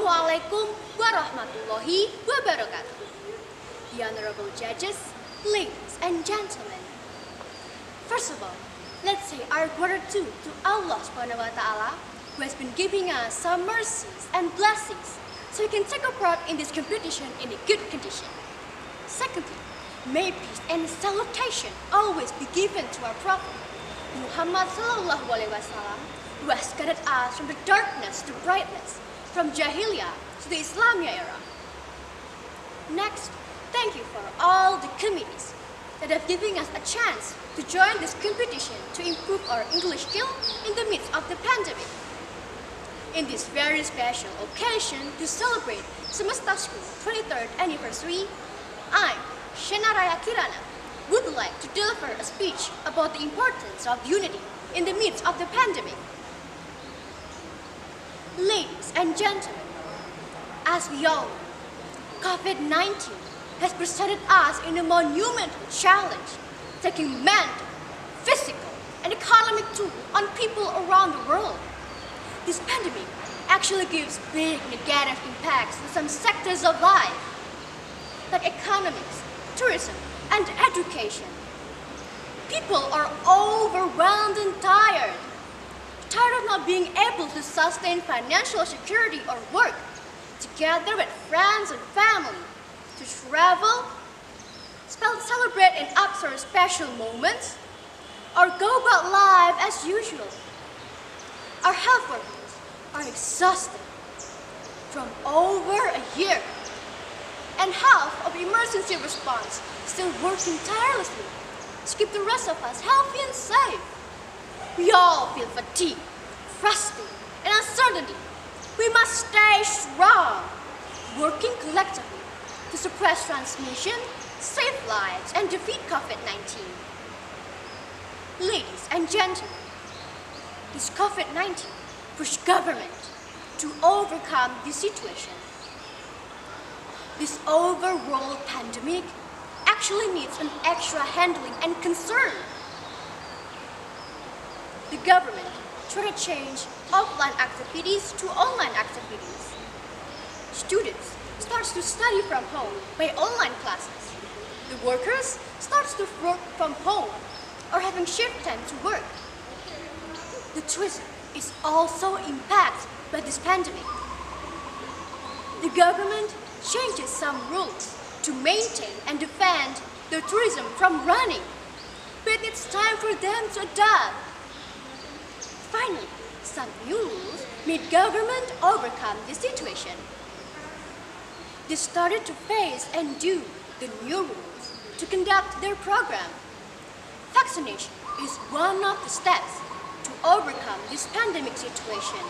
Assalamualaikum warahmatullahi wabarakatuh. The honorable judges, ladies and gentlemen. First of all, let's say our gratitude to Allah subhanahu wa ta'ala who has been giving us some mercies and blessings so we can take a part in this competition in a good condition. Secondly, may peace and salutation always be given to our Prophet Muhammad sallallahu alaihi wasallam, who has guided us from the darkness to brightness, from Jahiliyyah to the Islamic era. Next, thank you for all the committees that have given us a chance to join this competition to improve our English skill in the midst of the pandemic. In this very special occasion to celebrate Semester School 23rd anniversary, I, Sheenaraya would like to deliver a speech about the importance of unity in the midst of the pandemic. Ladies and gentlemen, as we all know, COVID-19 has presented us in a monumental challenge, taking mental, physical, and economic toll on people around the world. This pandemic actually gives big negative impacts to some sectors of life, like economics, tourism, and education. People are overwhelmed and tired of not being able to sustain financial security or work, together with friends and family, to travel, celebrate and observe special moments, or go about life as usual. Our health workers are exhausted from over a year, and half of emergency response still working tirelessly to keep the rest of us healthy and safe. We all feel fatigue, frustrated, and uncertainty. We must stay strong, working collectively to suppress transmission, save lives, and defeat COVID-19. Ladies and gentlemen, this COVID-19 pushed government to overcome this situation. This overall pandemic actually needs an extra handling and concern. The government tried to change offline activities to online activities. Students start to study from home by online classes. The workers start to work from home or having shift time to work. The tourism is also impacted by this pandemic. The government changes some rules to maintain and defend the tourism from running, but it's time for them to adapt. Finally, some new rules made government overcome this situation. They started to face and do the new rules to conduct their program. Vaccination is one of the steps to overcome this pandemic situation.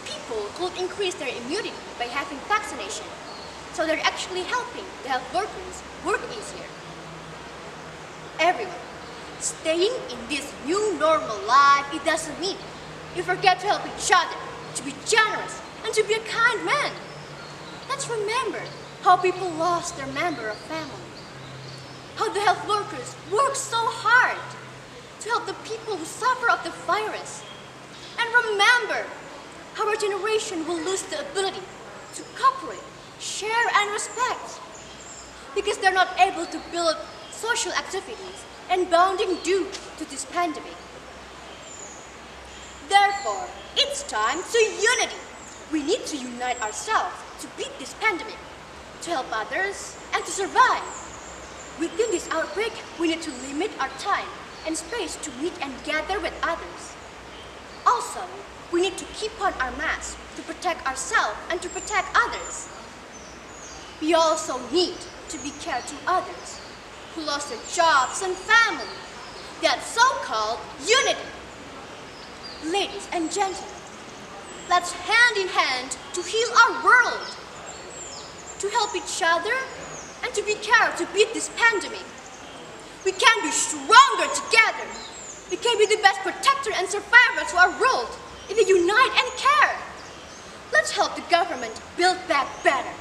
People could increase their immunity by having vaccination, so they're actually helping the health workers work easier. Everyone, staying in this new normal life, it doesn't mean you forget to help each other, to be generous, and to be a kind man. Let's remember how people lost their member of family, how the health workers work so hard to help the people who suffer of the virus. And remember how our generation will lose the ability to cooperate, share, and respect because they're not able to build social activities and bonding due to this pandemic. Therefore, it's time to unity. We need to unite ourselves to beat this pandemic, to help others, and to survive. Within this outbreak, we need to limit our time and space to meet and gather with others. Also, we need to keep on our masks to protect ourselves and to protect others. We also need to be care to others who lost their jobs and family. That's so-called unity. Ladies and gentlemen, let's hand in hand to heal our world, to help each other, and to be care to beat this pandemic. We can be stronger together. We can be the best protector and survivor to our world if we unite and care. Let's help the government build back better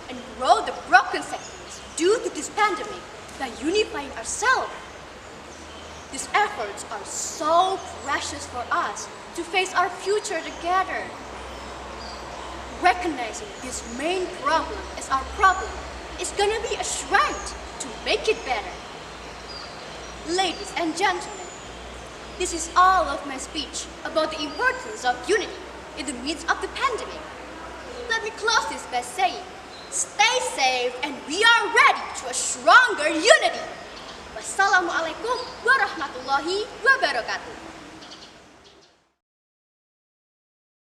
and grow the broken sectors due to this pandemic by unifying ourselves. These efforts are so precious for us to face our future together. recognizing this main problem as our problem is gonna be a strength to make it better. Ladies and gentlemen, this is all of my speech about the importance of unity in the midst of the pandemic. Let me close this by saying, stay safe and we are ready to a stronger unity. Wassalamualaikum warahmatullahi wabarakatuh.